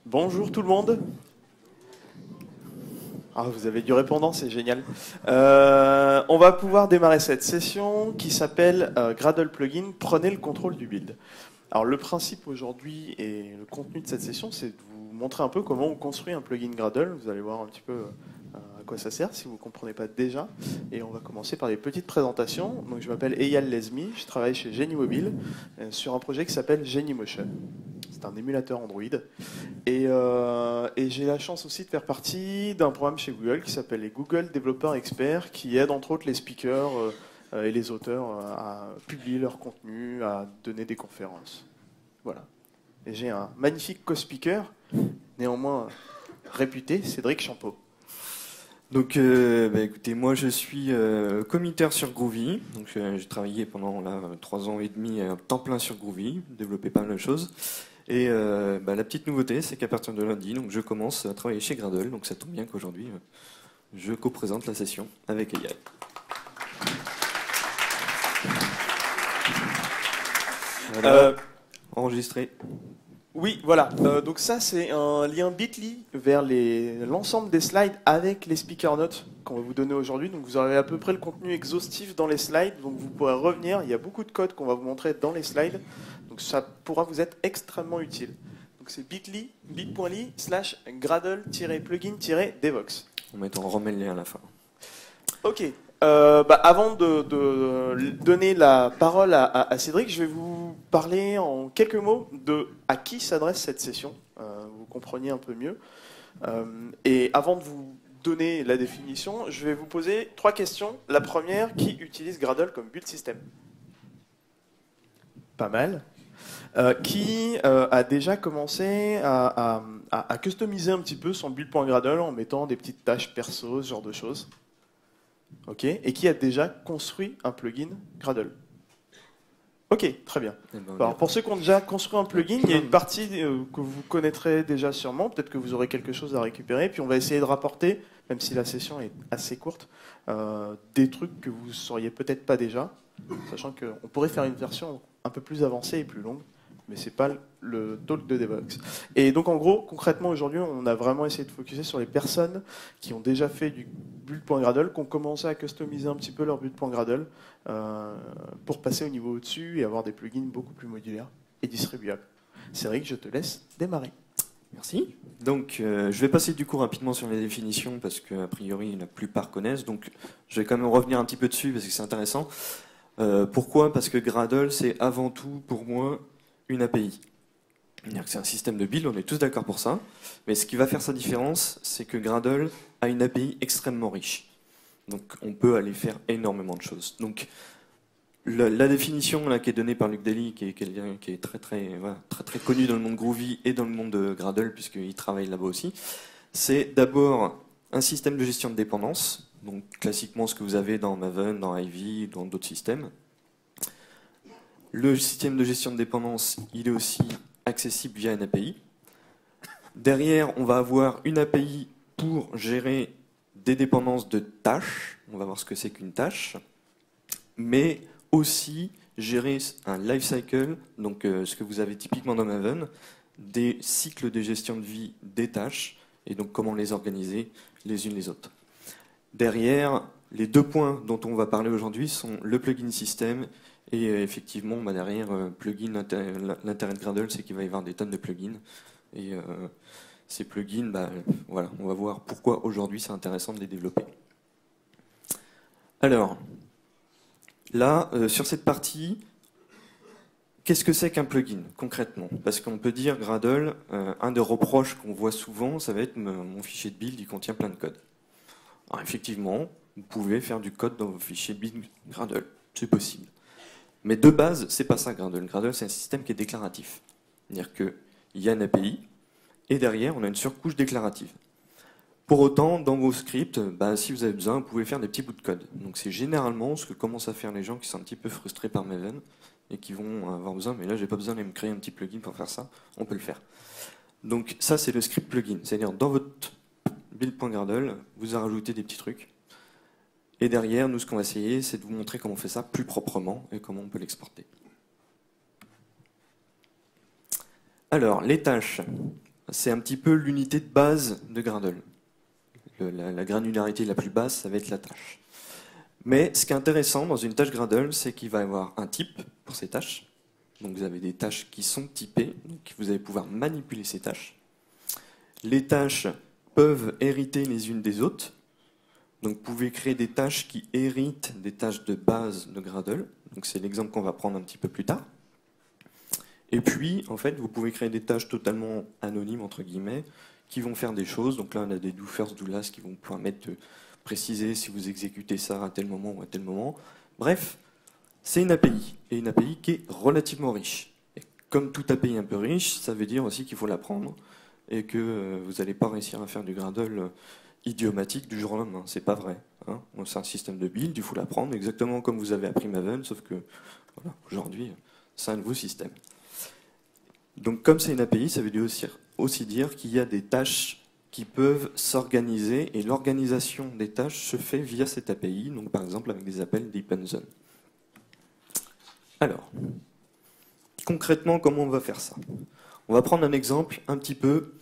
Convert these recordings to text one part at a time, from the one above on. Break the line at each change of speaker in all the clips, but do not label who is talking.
Bonjour tout le monde. Ah, vous avez du répondant, c'est génial. On va pouvoir démarrer cette session qui s'appelle Gradle Plugin, prenez le contrôle du build. Alors le principe aujourd'hui et le contenu de cette session, c'est de vous montrer un peu comment on construit un plugin Gradle. Vous allez voir un petit peu à quoi ça sert si vous ne comprenez pas déjà. Et on va commencer par des petites présentations. Donc, je m'appelle Eyal Lezmi, je travaille chez Genimobile sur un projet qui s'appelle Genymotion. C'est un émulateur Android. Et j'ai la chance aussi de faire partie d'un programme chez Google qui s'appelle les Google Développeurs Experts, qui aide entre autres les speakers et les auteurs à publier leur contenu, à donner des conférences. Voilà. Et j'ai un magnifique co-speaker, néanmoins réputé, Cédric Champeau.
Donc, écoutez, moi je suis committer sur Groovy. Donc, j'ai travaillé pendant 3 ans et demi à temps plein sur Groovy, développé pas mal de choses. Et la petite nouveauté, c'est qu'à partir de lundi, donc je commence à travailler chez Gradle. Donc, ça tombe bien qu'aujourd'hui, je co-présente la session avec Eyal. Voilà, enregistré.
Oui, voilà. Donc ça, c'est un lien Bitly vers l'ensemble des slides avec les speaker notes qu'on va vous donner aujourd'hui. Donc vous aurez à peu près le contenu exhaustif dans les slides. Donc vous pourrez revenir. Il y a beaucoup de code qu'on va vous montrer dans les slides. Donc ça pourra vous être extrêmement utile. Donc c'est bit.ly/gradle-plugin-devox.
On met en remet le lien à la fin.
Ok. Avant de donner la parole à Cédric, je vais vous parler en quelques mots de à qui s'adresse cette session. Vous compreniez un peu mieux. Et avant de vous donner la définition, je vais vous poser 3 questions. La première, qui utilise Gradle comme build system? Pas mal. Qui a déjà commencé à customiser un petit peu son build.gradle en mettant des petites tâches perso, ce genre de choses? Ok. Et qui a déjà construit un plugin Gradle? Ok, très bien. Alors, pour ceux qui ont déjà construit un plugin, il y a une partie que vous connaîtrez déjà sûrement. Peut-être que vous aurez quelque chose à récupérer. Puis on va essayer de rapporter, même si la session est assez courte, des trucs que vous ne sauriez peut-être pas déjà. Sachant qu'on pourrait faire une version un peu plus avancée et plus longue. Mais ce n'est pas le talk de Devox. Et donc en gros, concrètement aujourd'hui, on a vraiment essayé de focuser sur les personnes qui ont déjà fait du build.gradle, qui ont commencé à customiser un petit peu leur build.gradle pour passer au niveau au-dessus et avoir des plugins beaucoup plus modulaires et distribuables. Cédric, je te laisse démarrer.
Merci. Donc, je vais passer du coup rapidement sur les définitions parce qu'a priori la plupart connaissent. Donc, je vais quand même revenir un petit peu dessus parce que c'est intéressant. Pourquoi? Parce que Gradle, c'est avant tout pour moi une API. C'est-à-dire que c'est un système de build, on est tous d'accord pour ça. Mais ce qui va faire sa différence, c'est que Gradle a une API extrêmement riche. Donc, on peut aller faire énormément de choses. Donc, la définition là, qui est donnée par Luc Daly, qui est très connu dans le monde Groovy et dans le monde de Gradle, puisqu'il travaille là-bas aussi, c'est d'abord un système de gestion de dépendance, donc classiquement ce que vous avez dans Maven, dans Ivy, dans d'autres systèmes. Le système de gestion de dépendance, il est aussi accessible via une API. Derrière, on va avoir une API pour gérer des dépendances de tâches. On va voir ce que c'est qu'une tâche. Mais aussi gérer un lifecycle, donc ce que vous avez typiquement dans Maven, des cycles de gestion de vie des tâches, et donc comment les organiser les unes les autres. Derrière, les 2 points dont on va parler aujourd'hui sont le plugin system et effectivement, derrière, plugin, l'intérêt de Gradle, c'est qu'il va y avoir des tonnes de plugins. Et ces plugins, voilà, on va voir pourquoi aujourd'hui c'est intéressant de les développer. Alors, là, sur cette partie, qu'est-ce que c'est qu'un plugin, concrètement? Parce qu'on peut dire, Gradle, un des reproches qu'on voit souvent, ça va être mon fichier de build, il contient plein de code. Alors, effectivement, vous pouvez faire du code dans vos fichiers build Gradle, c'est possible. Mais de base, c'est pas ça Gradle. Gradle, c'est un système qui est déclaratif. C'est-à-dire qu'il y a une API, et derrière, on a une surcouche déclarative. Pour autant, dans vos scripts, si vous avez besoin, vous pouvez faire des petits bouts de code. Donc c'est généralement ce que commencent à faire les gens qui sont un petit peu frustrés par Maven, et qui vont avoir besoin, mais là, j'ai pas besoin de me créer un petit plugin pour faire ça, on peut le faire. Donc ça, c'est le script plugin. C'est-à-dire, dans votre build.gradle, vous rajoutez des petits trucs. Et derrière, nous, ce qu'on va essayer, c'est de vous montrer comment on fait ça plus proprement et comment on peut l'exporter. Alors, les tâches. c'est un petit peu l'unité de base de Gradle. La granularité la plus basse, ça va être la tâche. Mais ce qui est intéressant dans une tâche Gradle, c'est qu'il va y avoir un type pour ces tâches. Donc vous avez des tâches qui sont typées, donc vous allez pouvoir manipuler ces tâches. Les tâches peuvent hériter les unes des autres. Donc vous pouvez créer des tâches qui héritent des tâches de base de Gradle. Donc c'est l'exemple qu'on va prendre un petit peu plus tard. Et puis, en fait, vous pouvez créer des tâches totalement anonymes, entre guillemets, qui vont faire des choses. Donc là, on a des do first, do last qui vont pouvoir préciser si vous exécutez ça à tel moment ou à tel moment. Bref, c'est une API. Et une API qui est relativement riche. Et comme toute API un peu riche, ça veut dire aussi qu'il faut l'apprendre et que vous n'allez pas réussir à faire du Gradle idiomatique du jour au lendemain. C'est pas vrai. Hein. C'est un système de build, il faut l'apprendre exactement comme vous avez appris Maven, sauf que voilà, aujourd'hui, c'est un nouveau système. Donc comme c'est une API, ça veut aussi dire qu'il y a des tâches qui peuvent s'organiser et l'organisation des tâches se fait via cette API, donc par exemple avec des appels depends on. Alors, concrètement, comment on va faire ça? On va prendre un exemple un petit peu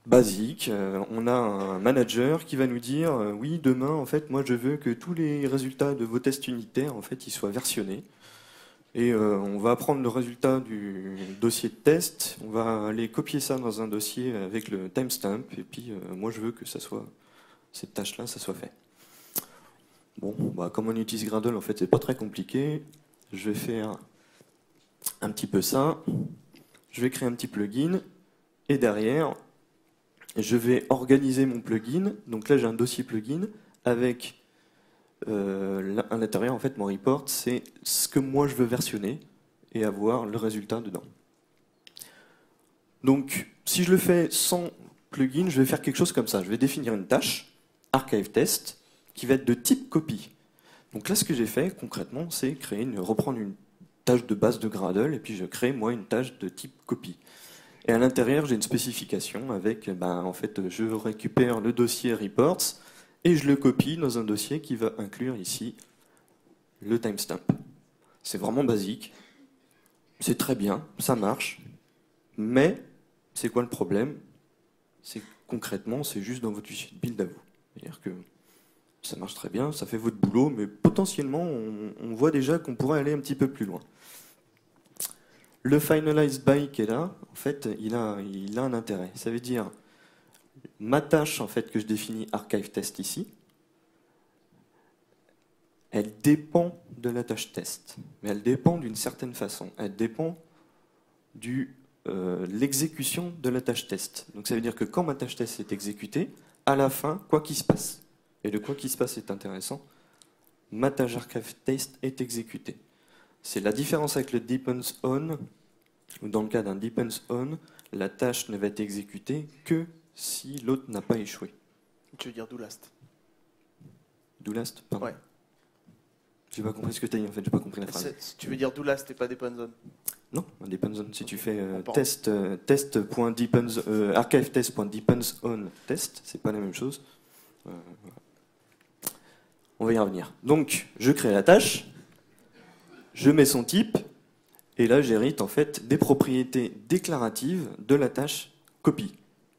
basique. On a un manager qui va nous dire oui, demain, en fait, moi je veux que tous les résultats de vos tests unitaires, en fait, ils soient versionnés. Et on va prendre le résultat du dossier de test, on va aller copier ça dans un dossier avec le timestamp, et puis moi je veux que ça soit, cette tâche-là, ça soit fait. Bon, bah, comme on utilise Gradle, en fait, c'est pas très compliqué. Je vais faire un petit peu ça. Je vais créer un petit plugin, et derrière, je vais organiser mon plugin. Donc là, j'ai un dossier plugin avec à l'intérieur, en fait, mon report, c'est ce que moi je veux versionner et avoir le résultat dedans. Donc, si je le fais sans plugin, je vais faire quelque chose comme ça. Je vais définir une tâche, archive test, qui va être de type copy. Donc là, ce que j'ai fait concrètement, c'est reprendre une tâche de base de Gradle et puis je crée moi une tâche de type copy. Et à l'intérieur, j'ai une spécification avec, en fait, je récupère le dossier reports et je le copie dans un dossier qui va inclure ici le timestamp. C'est vraiment basique, c'est très bien, ça marche, mais c'est quoi le problème? C'est concrètement, c'est juste dans votre fichier de build à vous. C'est-à-dire que ça marche très bien, ça fait votre boulot, mais potentiellement, on voit déjà qu'on pourrait aller un petit peu plus loin. Le finalized by qui est là, en fait, il a un intérêt. Ça veut dire, ma tâche en fait, que je définis archive test ici, elle dépend de la tâche test. Mais elle dépend d'une certaine façon. Elle dépend de l'exécution de la tâche test. Donc ça veut dire que quand ma tâche test est exécutée, à la fin, quoi qu'il se passe, et le quoi qu'il se passe est intéressant, ma tâche archive test est exécutée. C'est la différence avec le depends on, ou dans le cas d'un depends on, la tâche ne va être exécutée que si l'autre n'a pas échoué.
Tu veux dire do last?
Do last? Pardon.
Ouais.
J'ai pas compris ce que tu as dit en fait, j'ai pas compris la phrase.
Tu veux dire do last et pas depends on?
Non, un depends on, si tu fais archive test.depends on test, c'est pas la même chose. Voilà. On va y revenir. Donc, je crée la tâche, je mets son type, et là j'hérite en fait des propriétés déclaratives de la tâche copy,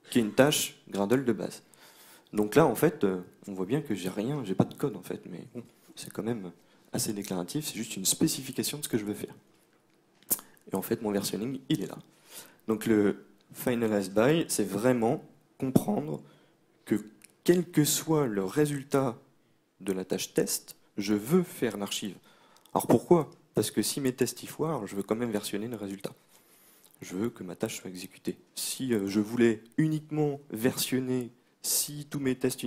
qui est une tâche Gradle de base. Donc là en fait, on voit bien que j'ai pas de code en fait, mais bon, c'est quand même assez déclaratif, c'est juste une spécification de ce que je veux faire. Et en fait, mon versionning, il est là. Donc le finalized by, c'est vraiment comprendre que quel que soit le résultat de la tâche test, je veux faire l'archive. Alors pourquoi? Parce que si mes tests y foirent, je veux quand même versionner le résultat. Je veux que ma tâche soit exécutée. Si je voulais uniquement versionner si tous mes tests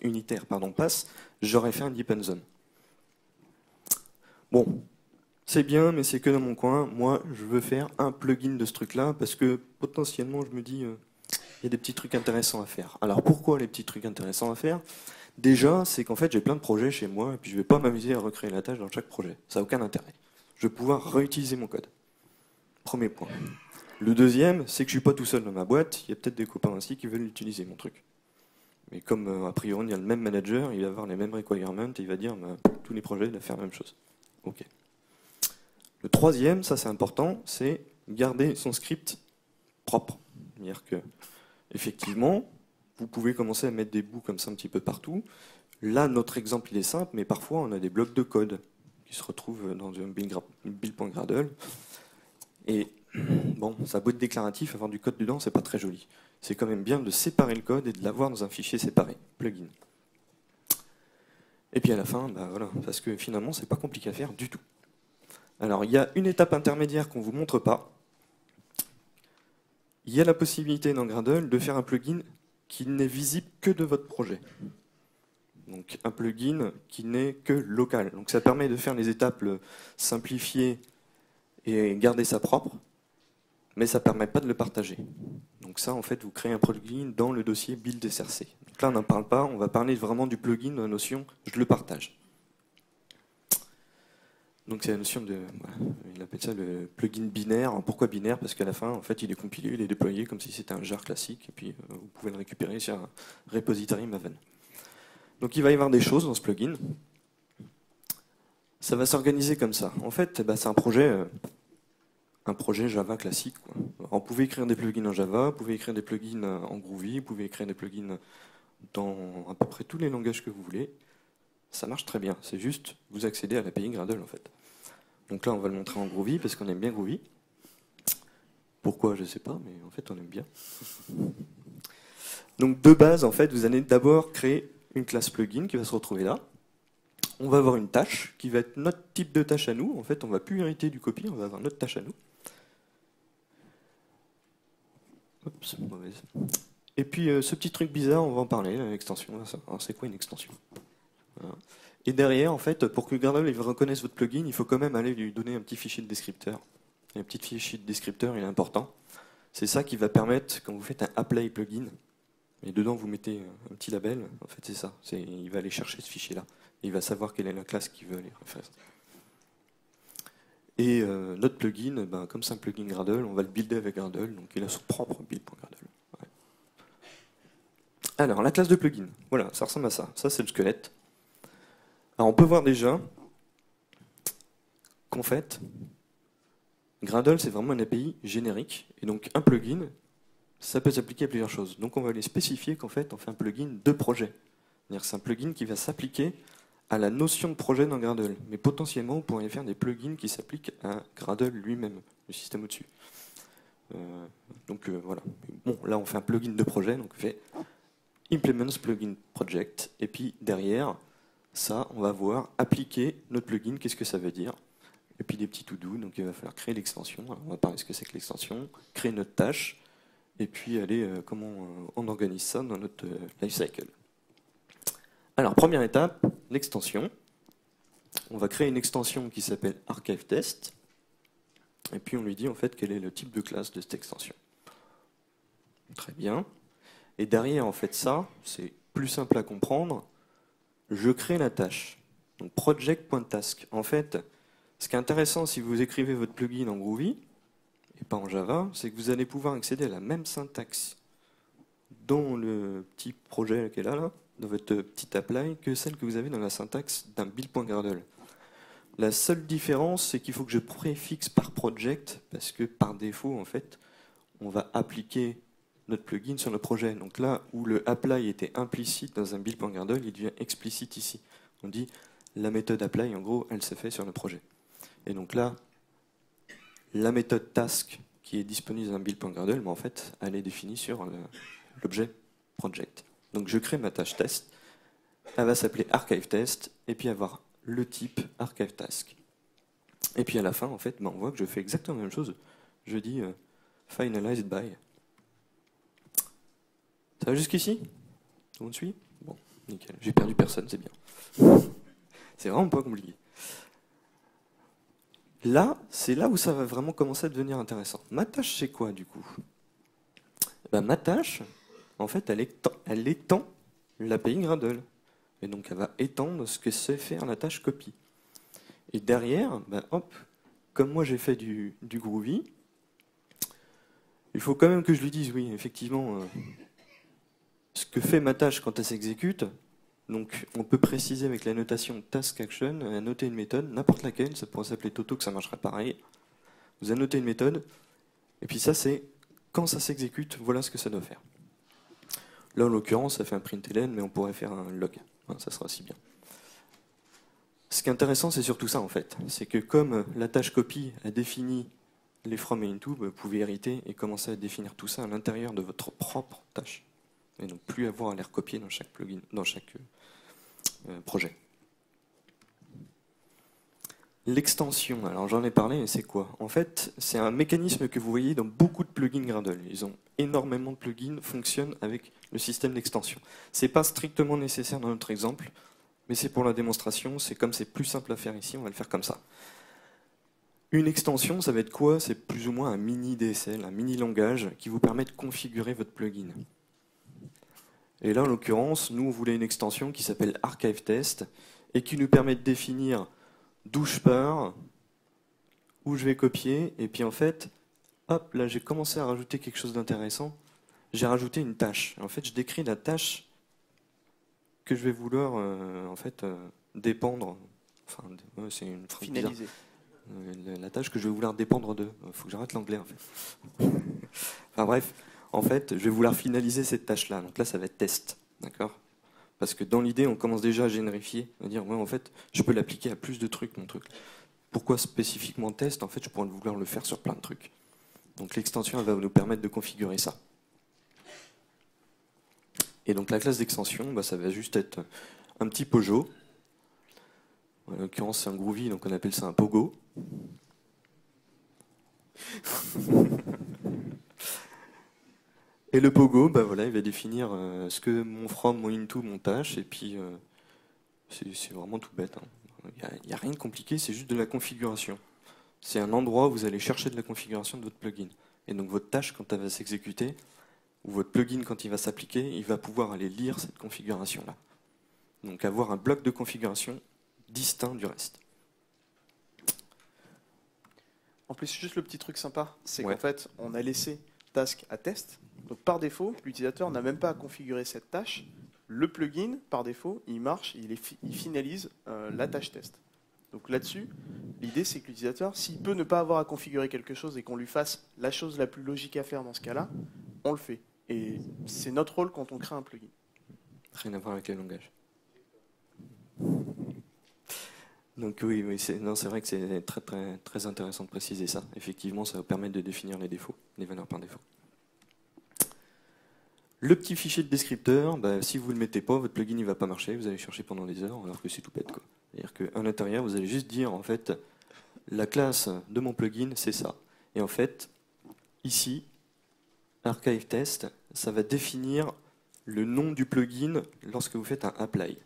unitaires passent, j'aurais fait un depends on. Bon, c'est bien, mais c'est que dans mon coin. Moi, je veux faire un plugin de ce truc-là parce que potentiellement, je me dis, il y a des petits trucs intéressants à faire. Alors pourquoi les petits trucs intéressants à faire? Déjà, c'est qu'en fait, j'ai plein de projets chez moi et puis je ne vais pas m'amuser à recréer la tâche dans chaque projet. Ça n'a aucun intérêt. Je vais pouvoir réutiliser mon code. Premier point. Le deuxième, c'est que je ne suis pas tout seul dans ma boîte. Il y a peut-être des copains ainsi qui veulent utiliser mon truc. Mais comme a priori, il y a le même manager, il va avoir les mêmes requirements et il va dire tous les projets doivent faire la même chose. Ok. Le troisième, ça c'est important, c'est garder son script propre. C'est-à-dire que, effectivement, vous pouvez commencer à mettre des bouts comme ça un petit peu partout. Là, notre exemple, il est simple, mais parfois, on a des blocs de code qui se retrouvent dans un build.gradle. Et bon, ça a beau être déclaratif, avoir du code dedans, c'est pas très joli. C'est quand même bien de séparer le code et de l'avoir dans un fichier séparé, plugin. Et puis à la fin, bah voilà, parce que finalement, c'est pas compliqué à faire du tout. Alors, il y a une étape intermédiaire qu'on ne vous montre pas. Il y a la possibilité dans Gradle de faire un plugin qui n'est visible que de votre projet. Donc un plugin qui n'est que local. Donc ça permet de faire les étapes simplifiées et garder ça propre, mais ça ne permet pas de le partager. Donc ça, en fait, vous créez un plugin dans le dossier build SRC. Donc là, on n'en parle pas, on va parler vraiment du plugin, de la notion « je le partage ». Donc c'est la notion de, voilà, il appelle ça le plugin binaire. Alors, pourquoi binaire? Parce qu'à la fin, en fait, il est compilé, il est déployé comme si c'était un jar classique, et puis vous pouvez le récupérer sur un repository Maven. Donc il va y avoir des choses dans ce plugin. Ça va s'organiser comme ça. En fait, bah, c'est un projet Java classique, quoi. Alors, vous pouvez écrire des plugins en Java, vous pouvez écrire des plugins en Groovy, vous pouvez écrire des plugins dans à peu près tous les langages que vous voulez. Ça marche très bien. C'est juste, vous accédez à l'API Gradle, en fait. Donc là, on va le montrer en Groovy, parce qu'on aime bien Groovy. Pourquoi, je ne sais pas, mais en fait, on aime bien. Donc de base, en fait, vous allez d'abord créer une classe plugin qui va se retrouver là. On va avoir une tâche qui va être notre type de tâche à nous. En fait, on ne va plus hériter du copy, on va avoir notre tâche à nous. Oups, mauvaise. Et puis ce petit truc bizarre, on va en parler, l'extension. Alors c'est quoi une extension? Voilà. Et derrière, en fait, pour que Gradle reconnaisse votre plugin, il faut quand même aller lui donner un petit fichier de descripteur. Et un petit fichier de descripteur, il est important. C'est ça qui va permettre, quand vous faites un apply plugin, et dedans vous mettez un petit label, en fait c'est ça. Il va aller chercher ce fichier-là. Il va savoir quelle est la classe qu'il veut aller référencer. Et notre plugin, ben, comme c'est un plugin Gradle, on va le builder avec Gradle, donc il a son propre build.gradle. Ouais. Alors, la classe de plugin, voilà, ça ressemble à ça. Ça, c'est le squelette. Alors, on peut voir déjà qu'en fait, Gradle, c'est vraiment une API générique, et donc un plugin, ça peut s'appliquer à plusieurs choses. Donc, on va aller spécifier qu'en fait, on fait un plugin de projet. C'est-à-dire que c'est un plugin qui va s'appliquer à la notion de projet dans Gradle. Mais potentiellement, on pourrait faire des plugins qui s'appliquent à Gradle lui-même, le système au-dessus. Voilà. Bon, là, on fait un plugin de projet, donc on fait implements plugin project, et puis derrière, ça, on va voir appliquer notre plugin, qu'est-ce que ça veut dire, et puis des petits to-do, donc il va falloir créer l'extension. On va parler de ce que c'est que l'extension, créer notre tâche, et puis aller comment on organise ça dans notre lifecycle. Alors, première étape, l'extension. On va créer une extension qui s'appelle ArchiveTest. Et puis on lui dit en fait quel est le type de classe de cette extension. Très bien. Et derrière, en fait, ça, c'est plus simple à comprendre. Je crée la tâche. Donc project.task. En fait, ce qui est intéressant si vous écrivez votre plugin en Groovy, et pas en Java, c'est que vous allez pouvoir accéder à la même syntaxe dans le petit projet qui est là, dans votre petit apply, que celle que vous avez dans la syntaxe d'un build.gradle. La seule différence, c'est qu'il faut que je préfixe par project, parce que par défaut, en fait, on va appliquer notre plugin sur le projet. Donc là où le apply était implicite dans un build.gradle, il devient explicite ici. On dit la méthode apply, en gros, elle se fait sur le projet. Et donc là, la méthode task qui est disponible dans un build.gradle, mais en fait, elle est définie sur l'objet project. Donc je crée ma tâche test, elle va s'appeler ArchiveTest, et puis avoir le type ArchiveTask. Et puis à la fin, en fait, on voit que je fais exactement la même chose. Je dis finalized by. Ça va jusqu'ici? Tout le monde suit? Bon, nickel. J'ai perdu personne, c'est bien. C'est vraiment pas compliqué. Là, c'est là où ça va vraiment commencer à devenir intéressant. Ma tâche, c'est quoi, du coup? Ben, ma tâche, en fait, elle étend l'API Gradle. Et donc, elle va étendre ce que c'est faire la tâche copy. Et derrière, ben, hop, comme moi j'ai fait du Groovy, il faut quand même que je lui dise, oui, effectivement, ce que fait ma tâche quand elle s'exécute. Donc, on peut préciser avec la notation task action, annoter une méthode, n'importe laquelle, ça pourrait s'appeler Toto, que ça marcherait pareil. Vous annotez une méthode, et puis ça, c'est quand ça s'exécute, voilà ce que ça doit faire. Là, en l'occurrence, ça fait un println, mais on pourrait faire un log. Ça sera aussi bien. Ce qui est intéressant, c'est surtout ça, en fait. C'est que comme la tâche copy a défini les from et into, vous pouvez hériter et commencer à définir tout ça à l'intérieur de votre propre tâche. Et donc plus avoir à les recopier dans chaque plugin, dans chaque projet. L'extension, alors j'en ai parlé, mais c'est quoi? En fait, c'est un mécanisme que vous voyez dans beaucoup de plugins Gradle. Ils ont énormément de plugins, fonctionnent avec le système d'extension. C'est pas strictement nécessaire dans notre exemple, mais c'est pour la démonstration, c'est comme c'est plus simple à faire ici, on va le faire comme ça. Une extension, ça va être quoi? C'est plus ou moins un mini DSL, un mini langage qui vous permet de configurer votre plugin. Et là, en l'occurrence, nous, on voulait une extension qui s'appelle Archive Test et qui nous permet de définir d'où je pars, où je vais copier, et puis en fait, hop, là j'ai commencé à rajouter quelque chose d'intéressant. J'ai rajouté une tâche. En fait, je décris la tâche que je vais vouloir dépendre. Enfin, c'est une phrase bizarre.
Finaliser.
La tâche que je vais vouloir dépendre de. Il faut que j'arrête l'anglais en fait. Enfin bref, en fait, je vais vouloir finaliser cette tâche-là. Donc là, ça va être test, d'accord? Parce que dans l'idée, on commence déjà à générifier, à dire, ouais, en fait, je peux l'appliquer à plus de trucs, mon truc. Pourquoi spécifiquement test? En fait, je pourrais vouloir le faire sur plein de trucs. Donc l'extension, elle va nous permettre de configurer ça. Et donc la classe d'extension, bah, ça va juste être un petit Pojo. En l'occurrence, c'est un Groovy, donc on appelle ça un Pogo. Et le Pogo, bah voilà, il va définir ce que mon from, mon into, mon tâche, et puis c'est vraiment tout bête. Il n'y a rien de compliqué, c'est juste de la configuration. C'est un endroit où vous allez chercher de la configuration de votre plugin. Et donc votre tâche, quand elle va s'exécuter, ou votre plugin, quand il va s'appliquer, il va pouvoir aller lire cette configuration-là. Donc avoir un bloc de configuration distinct du reste.
En plus, juste le petit truc sympa, c'est
Ouais.
qu'en fait, on a laissé task à test. Donc par défaut, l'utilisateur n'a même pas à configurer cette tâche. Le plugin, par défaut, il marche, il finalise la tâche test. Donc là-dessus, l'idée c'est que l'utilisateur, s'il peut ne pas avoir à configurer quelque chose et qu'on lui fasse la chose la plus logique à faire dans ce cas-là, on le fait. Et c'est notre rôle quand on crée un plugin.
Rien à voir avec le langage. Donc oui, c'est vrai que c'est très intéressant de préciser ça. Effectivement, ça va permettre de définir les défauts, les valeurs par défaut. Le petit fichier de descripteur, bah, si vous ne le mettez pas, votre plugin ne va pas marcher, vous allez chercher pendant des heures, alors que c'est tout bête, quoi. C'est-à-dire qu'à l'intérieur, vous allez juste dire, en fait, la classe de mon plugin, c'est ça. Et en fait, ici, Archive Test, ça va définir le nom du plugin lorsque vous faites un apply.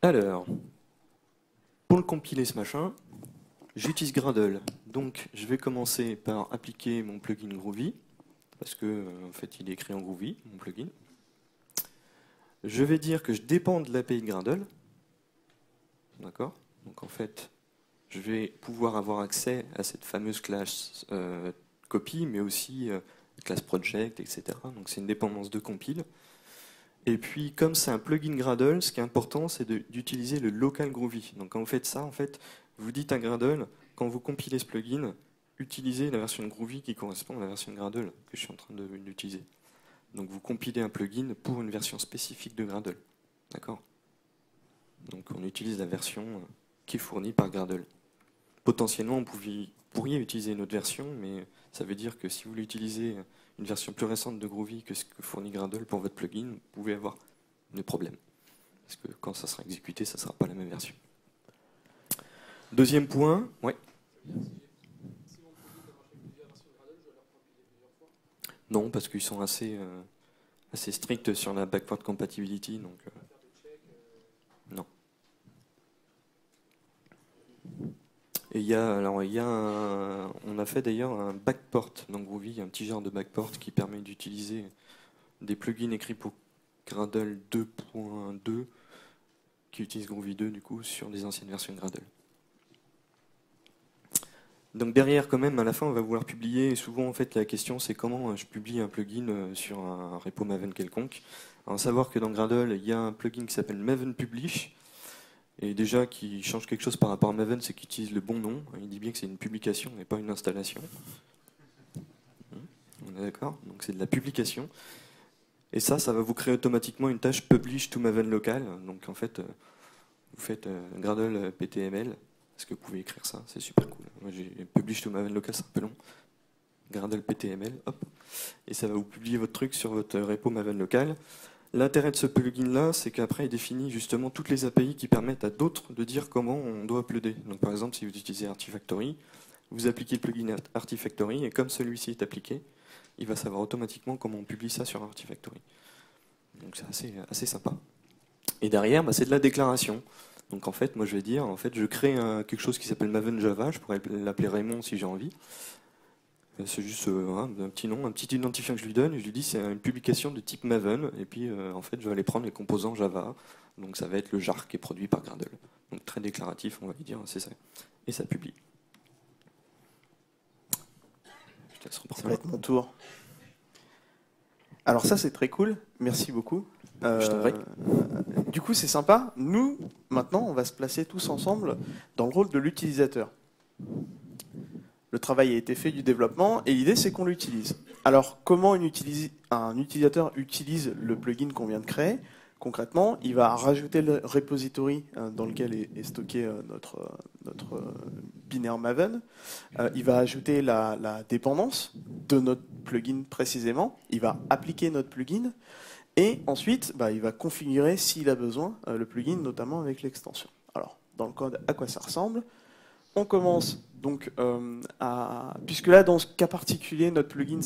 Alors, pour le compiler ce machin, j'utilise Gradle. Donc, je vais commencer par appliquer mon plugin Groovy, parce que en fait, il est écrit en Groovy, mon plugin. Je vais dire que je dépends de l'API de Gradle. D'accord? Donc, en fait, je vais pouvoir avoir accès à cette fameuse classe copy, mais aussi classe project, etc. Donc, c'est une dépendance de compile. Et puis, comme c'est un plugin Gradle, ce qui est important, c'est d'utiliser le local Groovy. Donc, quand vous faites ça, en fait, vous dites à Gradle, quand vous compilez ce plugin, utilisez la version de Groovy qui correspond à la version de Gradle que je suis en train d'utiliser. Donc, vous compilez un plugin pour une version spécifique de Gradle. D'accord? Donc, on utilise la version qui est fournie par Gradle. Potentiellement, vous pourriez utiliser une autre version, mais ça veut dire que si vous voulez utiliser une version plus récente de Groovy que ce que fournit Gradle pour votre plugin, vous pouvez avoir des problèmes. Parce que quand ça sera exécuté, ça ne sera pas la même version. Deuxième point, ouais. Non, parce qu'ils sont assez stricts sur la backward compatibility, donc non. Et on a fait d'ailleurs un backport dans Groovy, un petit genre de backport qui permet d'utiliser des plugins écrits pour Gradle 2.2 qui utilisent Groovy 2 du coup sur des anciennes versions de Gradle. Donc derrière quand même, à la fin, on va vouloir publier. Et souvent, en fait, la question c'est comment je publie un plugin sur un repo Maven quelconque. Alors, savoir que dans Gradle, il y a un plugin qui s'appelle Maven Publish Et déjà, qu'il change quelque chose par rapport à Maven, c'est qu'il utilise le bon nom. Il dit bien que c'est une publication et pas une installation. On est d'accord? Donc c'est de la publication. Et ça va vous créer automatiquement une tâche publish to Maven local. Donc en fait, vous faites Gradle ptml. Est-ce que vous pouvez écrire ça? C'est super cool. Moi j'ai publish to Maven local, c'est un peu long. Gradle ptml, hop. Et ça va vous publier votre truc sur votre repo Maven local. L'intérêt de ce plugin-là, c'est qu'après, il définit justement toutes les API qui permettent à d'autres de dire comment on doit uploader. Donc, par exemple, si vous utilisez Artifactory, vous appliquez le plugin Artifactory, et comme celui-ci est appliqué, il va savoir automatiquement comment on publie ça sur Artifactory. Donc, c'est assez sympa. Et derrière, c'est de la déclaration. Donc, en fait, moi, je vais dire, en fait, je crée quelque chose qui s'appelle Maven Java, je pourrais l'appeler Raymond si j'ai envie. C'est juste un petit nom, un petit identifiant que je lui donne, et je lui dis c'est une publication de type Maven, et puis en fait je vais aller prendre les composants Java, donc ça va être le jar qui est produit par Gradle. Donc très déclaratif, on va lui dire, c'est ça. Et ça publie. Je te laisse reprendre.
Ça va être mon tour. Alors ça c'est très cool, merci beaucoup.
Je t'en prie.
Du coup c'est sympa, nous maintenant on va se placer tous ensemble dans le rôle de l'utilisateur. Le travail a été fait du développement et l'idée c'est qu'on l'utilise. Alors comment un utilisateur utilise le plugin qu'on vient de créer? Concrètement, il va rajouter le repository dans lequel est stocké notre binaire Maven. Il va ajouter la dépendance de notre plugin précisément. Il va appliquer notre plugin et ensuite il va configurer s'il a besoin le plugin, notamment avec l'extension. Alors dans le code, à quoi ça ressemble? On commence donc puisque là dans ce cas particulier notre plugin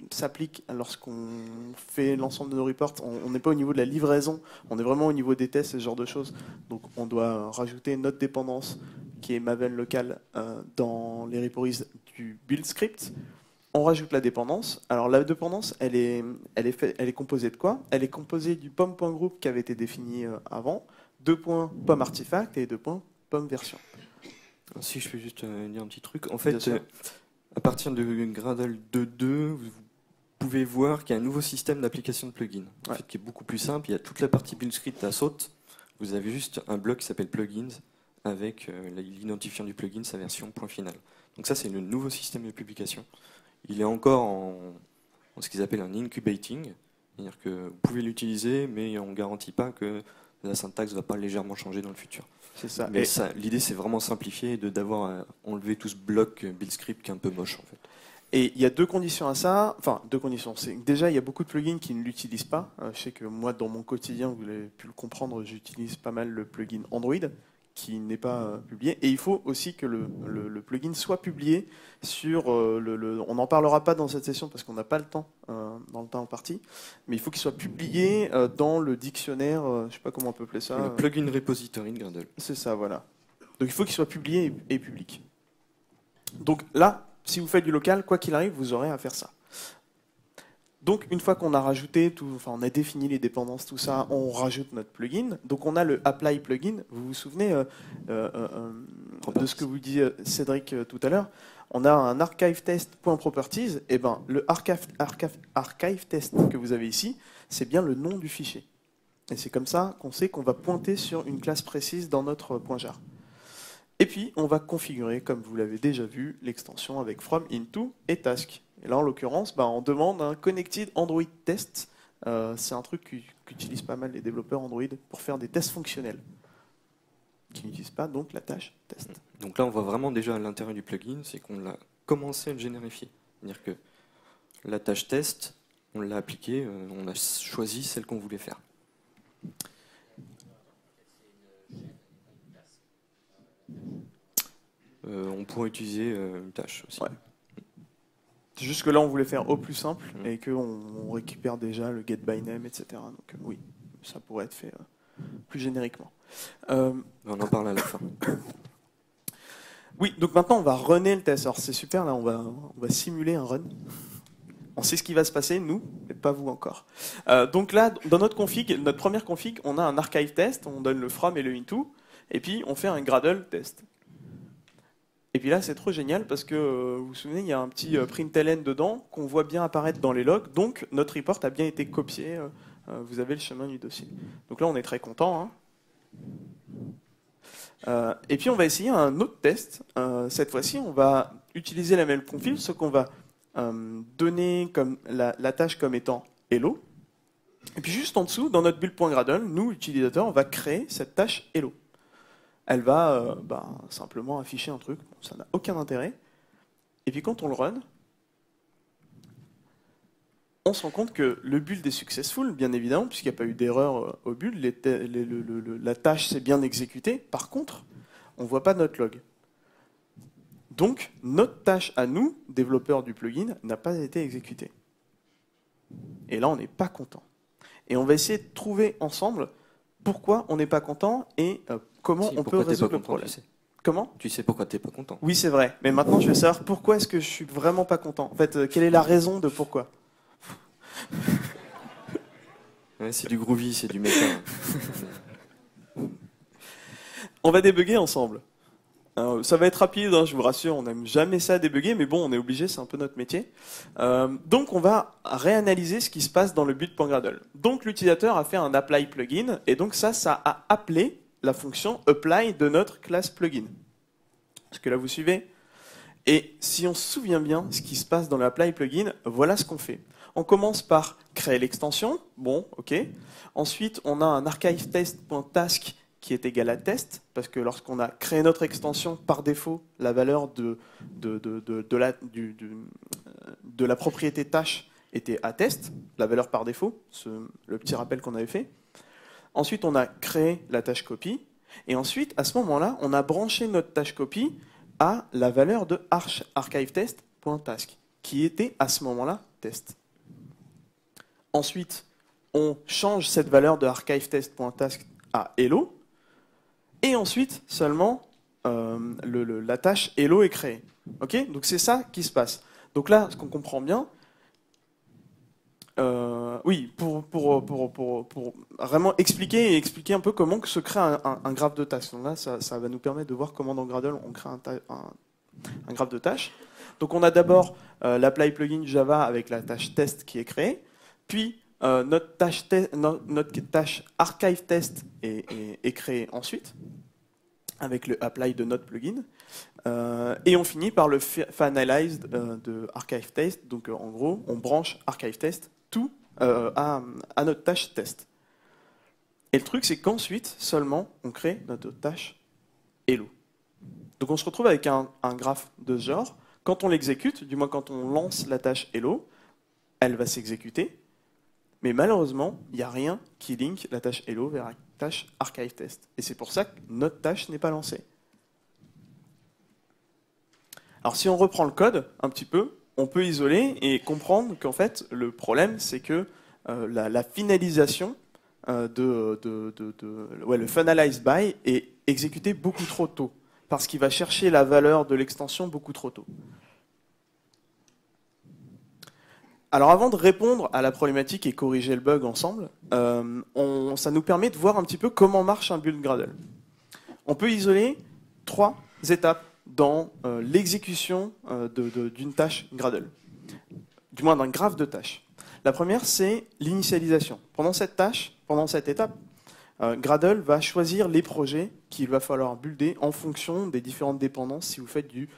s'applique lorsqu'on fait l'ensemble de nos reports, on n'est pas au niveau de la livraison, on est vraiment au niveau des tests et ce genre de choses. Donc on doit rajouter notre dépendance qui est Maven local dans les repositories du build script. On rajoute la dépendance. Alors la dépendance, elle est composée de quoi? Elle est composée du pom.group qui avait été défini avant, 2.pom.artifact et 2.pom.version.
Si je peux juste dire un petit truc. En fait, à partir de Gradle 2.2, vous pouvez voir qu'il y a un nouveau système d'application de plugins, en fait, qui est beaucoup plus simple. Il y a toute la partie build script à saute. Vous avez juste un bloc qui s'appelle plugins avec l'identifiant du plugin, sa version, point final. Donc ça, c'est le nouveau système de publication. Il est encore en ce qu'ils appellent un incubating, c'est-à-dire que vous pouvez l'utiliser, mais on ne garantit pas que la syntaxe ne va pas légèrement changer dans le futur.
C'est ça.
Mais l'idée, c'est vraiment simplifier et d'avoir enlevé tout ce bloc build script qui est un peu moche, en fait.
Et il y a deux conditions à ça. Enfin, deux conditions. Déjà, il y a beaucoup de plugins qui ne l'utilisent pas. Je sais que moi, dans mon quotidien, vous l'avez pu le comprendre, j'utilise pas mal le plugin Android qui n'est pas publié. Et il faut aussi que le plugin soit publié sur on n'en parlera pas dans cette session parce qu'on n'a pas le temps dans le temps imparti, mais il faut qu'il soit publié dans le dictionnaire, je ne sais pas comment on peut appeler ça.
Le plugin repository de Gradle.
C'est ça, voilà. Donc il faut qu'il soit publié et public. Donc là, si vous faites du local, quoi qu'il arrive, vous aurez à faire ça. Donc une fois qu'on a rajouté on a défini les dépendances, tout ça, on rajoute notre plugin. Donc on a le apply plugin. Vous vous souvenez de ce que vous dit Cédric tout à l'heure? On a un archive test.properties. Et ben le archive test que vous avez ici, c'est bien le nom du fichier. Et c'est comme ça qu'on sait qu'on va pointer sur une classe précise dans notre .jar. Et puis on va configurer, comme vous l'avez déjà vu, l'extension avec from, into et task. Et là, en l'occurrence, on demande un Connected Android Test. C'est un truc qu'utilisent pas mal les développeurs Android pour faire des tests fonctionnels, qui n'utilisent pas donc la tâche test.
Donc là, on voit vraiment déjà à l'intérieur du plugin, c'est qu'on l'a commencé à le générifier. C'est-à-dire que la tâche test, on l'a appliquée, on a choisi celle qu'on voulait faire. On pourrait utiliser une tâche aussi.
Ouais. Juste que là, on voulait faire au plus simple et qu'on récupère déjà le get by name, etc. Donc oui, ça pourrait être fait plus génériquement.
On en parle à la fin.
Oui, donc maintenant, on va runner le test. Alors c'est super, là, on va simuler un run. On sait ce qui va se passer, nous, mais pas vous encore. Donc là, dans notre première config, on a un archive test, on donne le from et le into, et puis on fait un Gradle test. Et puis là, c'est trop génial parce que, vous vous souvenez, il y a un petit println dedans qu'on voit bien apparaître dans les logs. Donc, notre report a bien été copié. Vous avez le chemin du dossier. Donc là, on est très content. Et puis on va essayer un autre test. Cette fois-ci, on va utiliser la même config, ce qu'on va donner comme la tâche comme étant hello. Et puis juste en dessous, dans notre build.gradle, nous, utilisateurs, on va créer cette tâche hello. Elle va simplement afficher un truc, bon, ça n'a aucun intérêt. Et puis quand on le run, on se rend compte que le build est successful, bien évidemment, puisqu'il n'y a pas eu d'erreur au build, la tâche s'est bien exécutée. Par contre, on ne voit pas notre log. Donc, notre tâche à nous, développeurs du plugin, n'a pas été exécutée. Et là, on n'est pas content. Et on va essayer de trouver ensemble pourquoi on n'est pas content et comment on peut résoudre le problème. Comment ?
Tu sais pourquoi tu n'es pas content.
Oui, c'est vrai. Mais maintenant, je veux savoir pourquoi est-ce que je suis vraiment pas content. En fait, quelle est la raison de pourquoi ?
Ouais, c'est du groovy, c'est du méta.
On va débugger ensemble. Alors, ça va être rapide, hein, je vous rassure, on n'aime jamais ça débugger, mais bon, on est obligé, c'est un peu notre métier. Donc on va réanalyser ce qui se passe dans le build.gradle. Donc l'utilisateur a fait un apply plugin, et donc ça a appelé la fonction apply de notre classe plugin. Est-ce que là vous suivez ? Et si on se souvient bien ce qui se passe dans l'apply plugin, voilà ce qu'on fait. On commence par créer l'extension, bon, ok. Ensuite, on a un archive test.task qui est égal à test, parce que lorsqu'on a créé notre extension, par défaut, la valeur de la propriété tâche était à test, la valeur par défaut, le petit rappel qu'on avait fait. Ensuite, on a créé la tâche copy, et ensuite, à ce moment-là, on a branché notre tâche copy à la valeur de archive-test.task, qui était à ce moment-là test. Ensuite, on change cette valeur de archive-test.task à hello, et ensuite, seulement, la tâche hello est créée. Okay, donc c'est ça qui se passe. Donc là, ce qu'on comprend bien, oui, pour vraiment expliquer un peu comment se crée un graphe de tâches. Donc là, ça va nous permettre de voir comment dans Gradle on crée un graphe de tâches. Donc on a d'abord l'apply plugin Java avec la tâche test qui est créée, puis notre tâche archive test est créée ensuite avec le apply de notre plugin, et on finit par le finalize de archive test. Donc en gros, on branche archive test tout à notre tâche test. Et le truc, c'est qu'ensuite seulement on crée notre tâche hello. Donc on se retrouve avec un graphe de ce genre. Quand on l'exécute, du moins quand on lance la tâche hello, elle va s'exécuter. Mais malheureusement, il n'y a rien qui link la tâche hello vers la tâche archive test. Et c'est pour ça que notre tâche n'est pas lancée. Alors si on reprend le code un petit peu, on peut isoler et comprendre qu'en fait, le problème, c'est que la finalisation le finalize by est exécuté beaucoup trop tôt, parce qu'il va chercher la valeur de l'extension beaucoup trop tôt. Alors avant de répondre à la problématique et corriger le bug ensemble, ça nous permet de voir un petit peu comment marche un build Gradle. On peut isoler 3 étapes dans l'exécution d'une tâche Gradle, du moins d'un graphe de tâches. La première, c'est l'initialisation. Pendant cette étape, Gradle va choisir les projets qu'il va falloir builder en fonction des différentes dépendances si vous faites du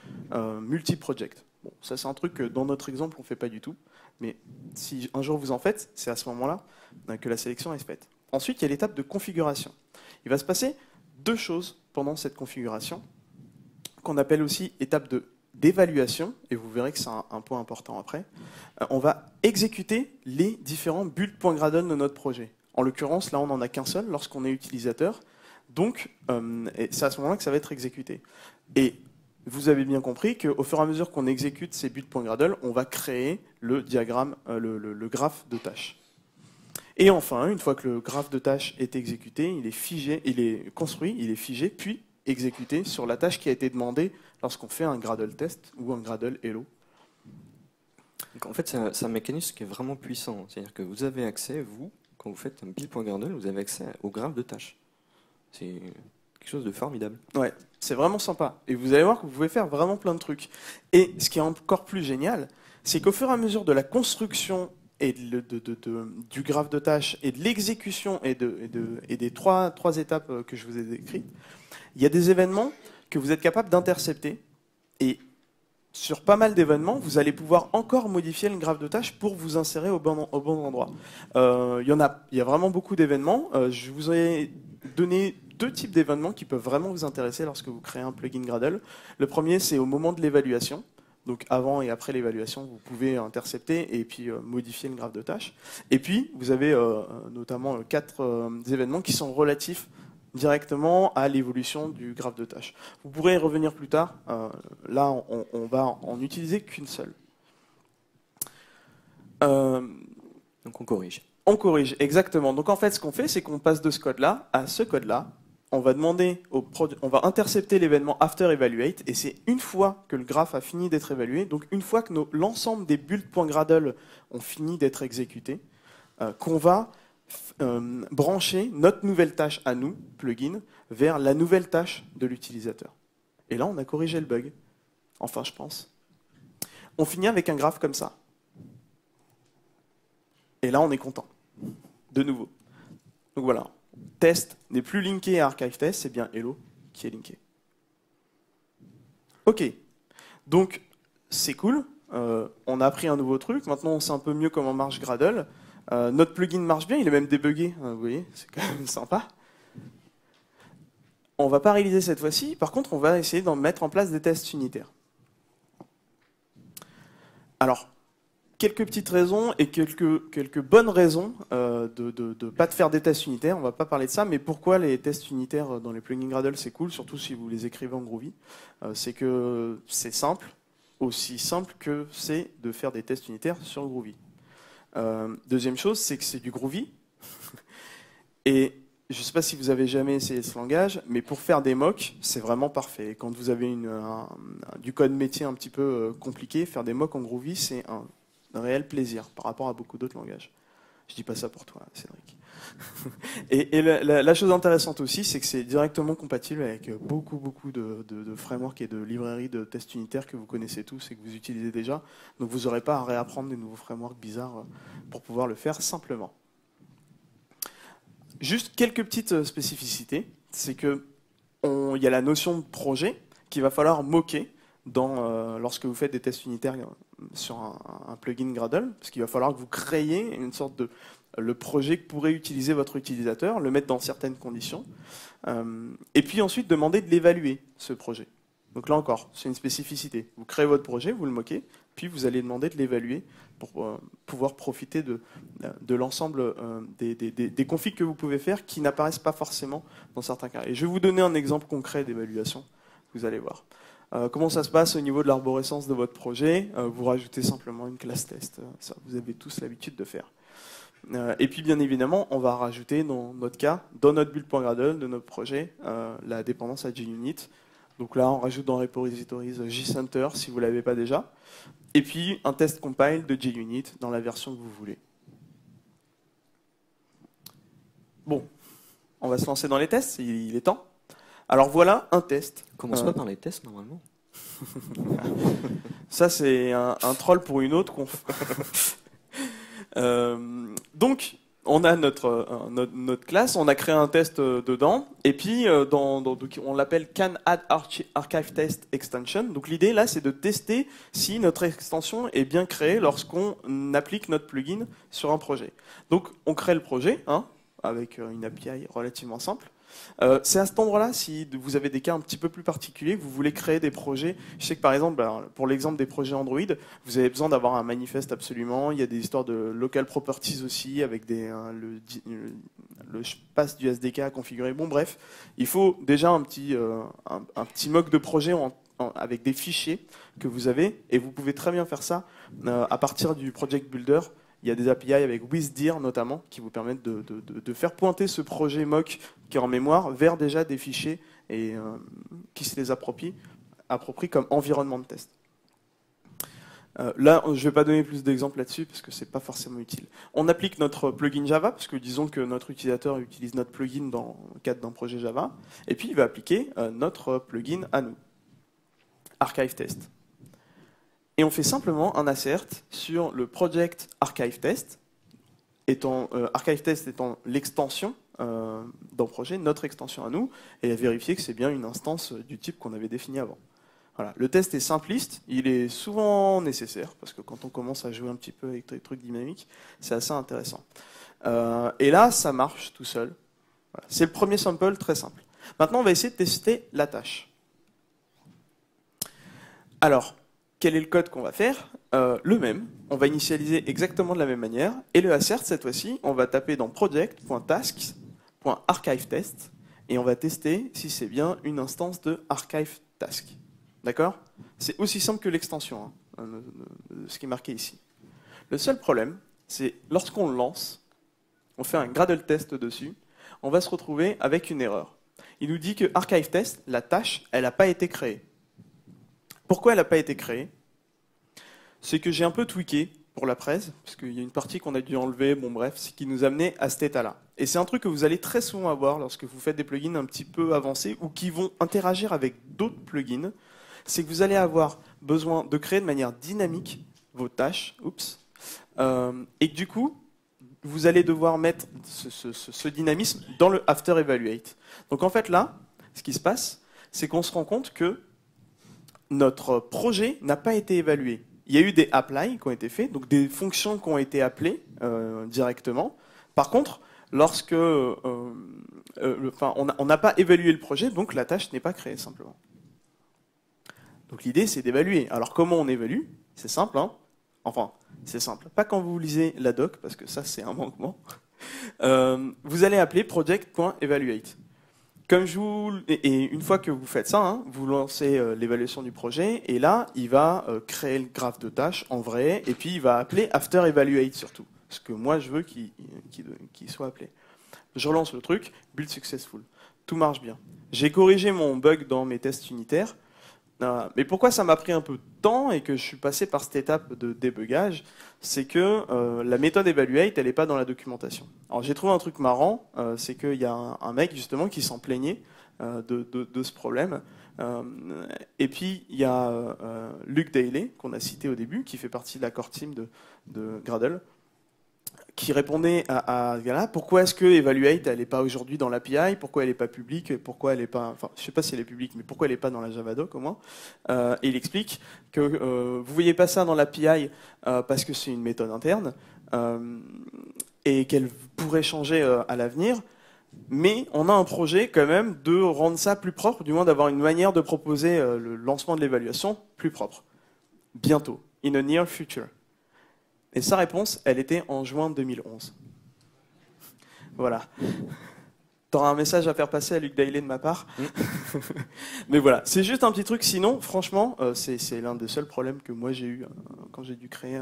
multi-project. Bon, ça c'est un truc que dans notre exemple on ne fait pas du tout. Mais si un jour vous en faites, c'est à ce moment-là que la sélection est faite. Ensuite, il y a l'étape de configuration. Il va se passer 2 choses pendant cette configuration, qu'on appelle aussi étape d'évaluation, et vous verrez que c'est un point important après. On va exécuter les différents build.gradle de notre projet. En l'occurrence, là, on n'en a qu'un seul lorsqu'on est utilisateur. Donc, c'est à ce moment-là que ça va être exécuté. Et vous avez bien compris qu'au fur et à mesure qu'on exécute ces build.gradle, on va créer le diagramme, le graphe de tâches. Et enfin, une fois que le graphe de tâches est exécuté, il est figé, il est construit, il est figé, puis exécuté sur la tâche qui a été demandée lorsqu'on fait un Gradle test ou un Gradle hello.
Donc en fait, c'est un mécanisme qui est vraiment puissant. C'est-à-dire que vous avez accès, vous, quand vous faites un build.gradle, vous avez accès au graphe de tâches. C'est quelque chose de formidable.
Ouais, c'est vraiment sympa. Et vous allez voir que vous pouvez faire vraiment plein de trucs. Et ce qui est encore plus génial, c'est qu'au fur et à mesure de la construction et du graphe de tâches et de l'exécution et des trois étapes que je vous ai décrites, Il y a des événements que vous êtes capable d'intercepter, et sur pas mal d'événements, vous allez pouvoir encore modifier le graphe de tâches pour vous insérer au bon endroit. Il y a vraiment beaucoup d'événements. Je vous ai donné 2 types d'événements qui peuvent vraiment vous intéresser lorsque vous créez un plugin Gradle. Le premier, c'est au moment de l'évaluation. Donc avant et après l'évaluation, vous pouvez intercepter et puis modifier le graphe de tâches. Et puis, vous avez notamment 4 événements qui sont relatifs directement à l'évolution du graphe de tâches. Vous pourrez y revenir plus tard. Là, on va en utiliser qu'une seule.
Donc on corrige.
On corrige, exactement. Donc en fait, ce qu'on fait, c'est qu'on passe de ce code-là à ce code-là. On va demander on va intercepter l'événement after evaluate, et c'est une fois que le graphe a fini d'être évalué, donc une fois que l'ensemble des build.gradle ont fini d'être exécutés, qu'on va brancher notre nouvelle tâche à nous, plugin, vers la nouvelle tâche de l'utilisateur. Et là, on a corrigé le bug. Enfin, je pense. On finit avec un graphe comme ça. Et là, on est content. De nouveau. Donc voilà. Test n'est plus linké à archive test, c'est bien hello qui est linké. Ok. Donc, c'est cool. On a appris un nouveau truc. Maintenant, on sait un peu mieux comment marche Gradle. Notre plugin marche bien, il est même débugué. Vous voyez, c'est quand même sympa. On ne va pas réaliser cette fois-ci. Par contre, on va essayer d'en mettre en place des tests unitaires. Alors, quelques petites raisons et quelques bonnes raisons de ne pas de faire des tests unitaires. On ne va pas parler de ça, mais pourquoi les tests unitaires dans les plugins Gradle, c'est cool, surtout si vous les écrivez en Groovy. C'est que c'est simple, aussi simple que c'est de faire des tests unitaires sur Groovy. Deuxième chose, c'est que c'est du Groovy. Et je ne sais pas si vous avez jamais essayé ce langage, mais pour faire des mocks, c'est vraiment parfait. Quand vous avez du code métier un petit peu compliqué, faire des mocks en Groovy, c'est un réel plaisir par rapport à beaucoup d'autres langages. Je dis pas ça pour toi, Cédric. Et la chose intéressante aussi, c'est que c'est directement compatible avec beaucoup de frameworks et de librairies de tests unitaires que vous connaissez tous et que vous utilisez déjà. Donc vous n'aurez pas à réapprendre des nouveaux frameworks bizarres pour pouvoir le faire simplement. Juste quelques petites spécificités. C'est que il y a la notion de projet qu'il va falloir moquer lorsque vous faites des tests unitaires sur un plugin Gradle, parce qu'il va falloir que vous créiez une sorte de le projet que pourrait utiliser votre utilisateur, le mettre dans certaines conditions, et puis ensuite demander de l'évaluer, ce projet. Donc là encore, c'est une spécificité. Vous créez votre projet, vous le moquez, puis vous allez demander de l'évaluer pour pouvoir profiter de l'ensemble des configs que vous pouvez faire qui n'apparaissent pas forcément dans certains cas. Et je vais vous donner un exemple concret d'évaluation, vous allez voir. Comment ça se passe au niveau de l'arborescence de votre projet? Vous rajoutez simplement une classe test. Ça, vous avez tous l'habitude de faire. Et puis, bien évidemment, on va rajouter, dans notre cas, dans notre build.gradle de notre projet, la dépendance à JUnit. Donc là, on rajoute dans repositories JCenter si vous ne l'avez pas déjà. Et puis, un test compile de JUnit dans la version que vous voulez. Bon, on va se lancer dans les tests, il est temps. Alors voilà un test.
On commence pas par les tests normalement.
Ça c'est un troll pour une autre. Donc on a notre classe, on a créé un test dedans, et puis on l'appelle can add archive test extension. Donc l'idée là c'est de tester si notre extension est bien créée lorsqu'on applique notre plugin sur un projet. Donc on crée le projet avec une API relativement simple. C'est à cet endroit-là, si vous avez des cas un petit peu plus particuliers, que vous voulez créer des projets. Je sais que par exemple, pour l'exemple des projets Android, vous avez besoin d'avoir un manifeste absolument. Il y a des histoires de local properties aussi, avec le pass du SDK à configurer. Bon, bref, il faut déjà un petit mock de projet avec des fichiers que vous avez, et vous pouvez très bien faire ça à partir du Project Builder. Il y a des API avec WithDir notamment qui vous permettent de faire pointer ce projet mock qui est en mémoire vers déjà des fichiers et qui se les approprient comme environnement de test. Là, je ne vais pas donner plus d'exemples là-dessus parce que ce n'est pas forcément utile. On applique notre plugin Java, parce que disons que notre utilisateur utilise notre plugin dans le cadre d'un projet Java, et puis il va appliquer notre plugin à nous, Archive Test. Et on fait simplement un assert sur le project archive test, archive test étant l'extension dans le projet, notre extension à nous, et à vérifier que c'est bien une instance du type qu'on avait défini avant. Voilà. Le test est simpliste, il est souvent nécessaire, parce que quand on commence à jouer un petit peu avec des trucs dynamiques, c'est assez intéressant. Et là, ça marche tout seul. Voilà. C'est le premier sample, très simple. Maintenant, on va essayer de tester la tâche. Alors, quel est le code qu'on va faire? Le même. On va initialiser exactement de la même manière. Et le assert, cette fois-ci, on va taper dans project.tasks.archive_test et on va tester si c'est bien une instance de archive task. D'accord? C'est aussi simple que l'extension, hein, ce qui est marqué ici. Le seul problème, c'est lorsqu'on le lance, on fait un Gradle test dessus, on va se retrouver avec une erreur. Il nous dit que archive test, la tâche, elle n'a pas été créée. Pourquoi elle n'a pas été créée? C'est que j'ai un peu tweaké pour la presse, parce qu'il y a une partie qu'on a dû enlever, bon bref, c'est qui nous amenait à cet état-là. Et c'est un truc que vous allez très souvent avoir lorsque vous faites des plugins un petit peu avancés ou qui vont interagir avec d'autres plugins, c'est que vous allez avoir besoin de créer de manière dynamique vos tâches, et que du coup, vous allez devoir mettre ce dynamisme dans le after evaluate. Donc en fait là, ce qui se passe, c'est qu'on se rend compte que notre projet n'a pas été évalué. Il y a eu des apply qui ont été faits, donc des fonctions qui ont été appelées directement. Par contre, lorsque on n'a pas évalué le projet, donc la tâche n'est pas créée simplement. Donc l'idée, c'est d'évaluer. Alors comment on évalue? C'est simple, hein? Enfin, c'est simple. Pas quand vous lisez la doc, parce que ça, c'est un manquement. Vous allez appeler project.evaluate. Et une fois que vous faites ça, hein, vous lancez l'évaluation du projet, et là, il va créer le graphe de tâches en vrai, et puis il va appeler after evaluate surtout. Ce que moi, je veux qu'il soit appelé. Je relance le truc, build successful. Tout marche bien. J'ai corrigé mon bug dans mes tests unitaires. Mais pourquoi ça m'a pris un peu de temps et que je suis passé par cette étape de débugage, c'est que la méthode evaluate, elle n'est pas dans la documentation. Alors j'ai trouvé un truc marrant, c'est qu'il y a un mec justement qui s'en plaignait de ce problème. Et puis il y a Luc Daly, qu'on a cité au début, qui fait partie de la core team de Gradle, qui répondait à là, pourquoi est-ce que Evaluate elle n'est pas aujourd'hui dans l'API, pourquoi elle n'est pas publique, pourquoi elle n'est pas, enfin je sais pas si elle est publique, mais pourquoi elle n'est pas dans la Javadoc au moins. Et il explique que vous voyez pas ça dans l'API parce que c'est une méthode interne et qu'elle pourrait changer à l'avenir. Mais on a un projet quand même de rendre ça plus propre, du moins d'avoir une manière de proposer le lancement de l'évaluation plus propre. Bientôt, in the near future. Et sa réponse, elle était en juin 2011. Voilà. T'auras un message à faire passer à Luc Daly de ma part. Mais voilà, c'est juste un petit truc. Sinon, franchement, c'est l'un des seuls problèmes que moi j'ai eu quand j'ai dû créer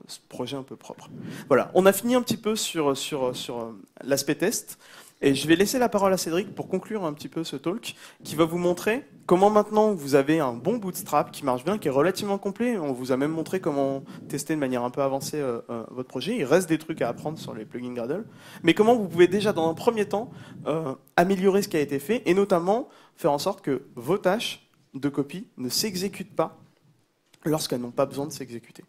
ce projet un peu propre. Voilà, on a fini un petit peu sur l'aspect test. Et je vais laisser la parole à Cédric pour conclure un petit peu ce talk, qui va vous montrer comment maintenant vous avez un bon bootstrap qui marche bien, qui est relativement complet. On vous a même montré comment tester de manière un peu avancée votre projet. Il reste des trucs à apprendre sur les plugins Gradle. Mais comment vous pouvez déjà, dans un premier temps, améliorer ce qui a été fait, et notamment faire en sorte que vos tâches de copie ne s'exécutent pas lorsqu'elles n'ont pas besoin de s'exécuter.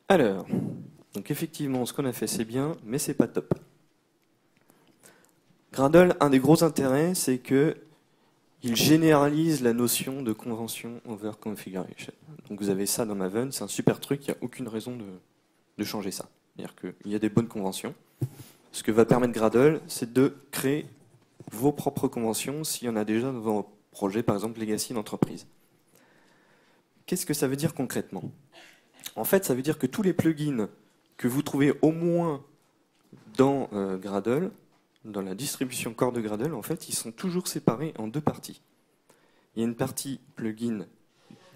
Alors, donc effectivement, ce qu'on a fait, c'est bien, mais c'est pas top. Gradle, un des gros intérêts, c'est que il généralise la notion de convention over configuration. Donc vous avez ça dans Maven, c'est un super truc, il n'y a aucune raison de changer ça. C'est-à-dire qu'il y a des bonnes conventions. Ce que va permettre Gradle, c'est de créer vos propres conventions s'il y en a déjà dans vos projets, par exemple Legacy d'entreprise. Qu'est-ce que ça veut dire concrètement? En fait, ça veut dire que tous les plugins que vous trouvez au moins dans Gradle, dans la distribution core de Gradle, en fait, ils sont toujours séparés en deux parties. Il y a une partie plugin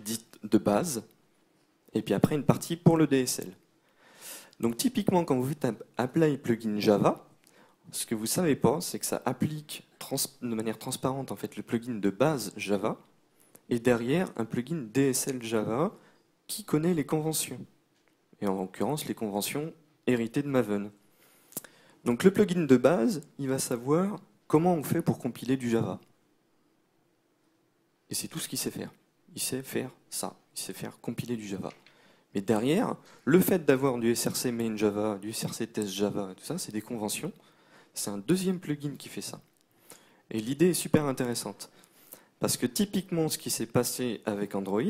dite de base, et puis après une partie pour le DSL. Donc typiquement, quand vous faites un apply plugin Java, ce que vous ne savez pas, c'est que ça applique de manière transparente en fait, le plugin de base Java, et derrière un plugin DSL Java qui connaît les conventions. Et en l'occurrence, les conventions héritées de Maven. Donc le plugin de base, il va savoir comment on fait pour compiler du Java. Et c'est tout ce qu'il sait faire. Il sait faire ça. Il sait faire compiler du Java. Mais derrière, le fait d'avoir du src main Java, du src test Java, tout ça, c'est des conventions. C'est un deuxième plugin qui fait ça. Et l'idée est super intéressante. Parce que typiquement, ce qui s'est passé avec Android,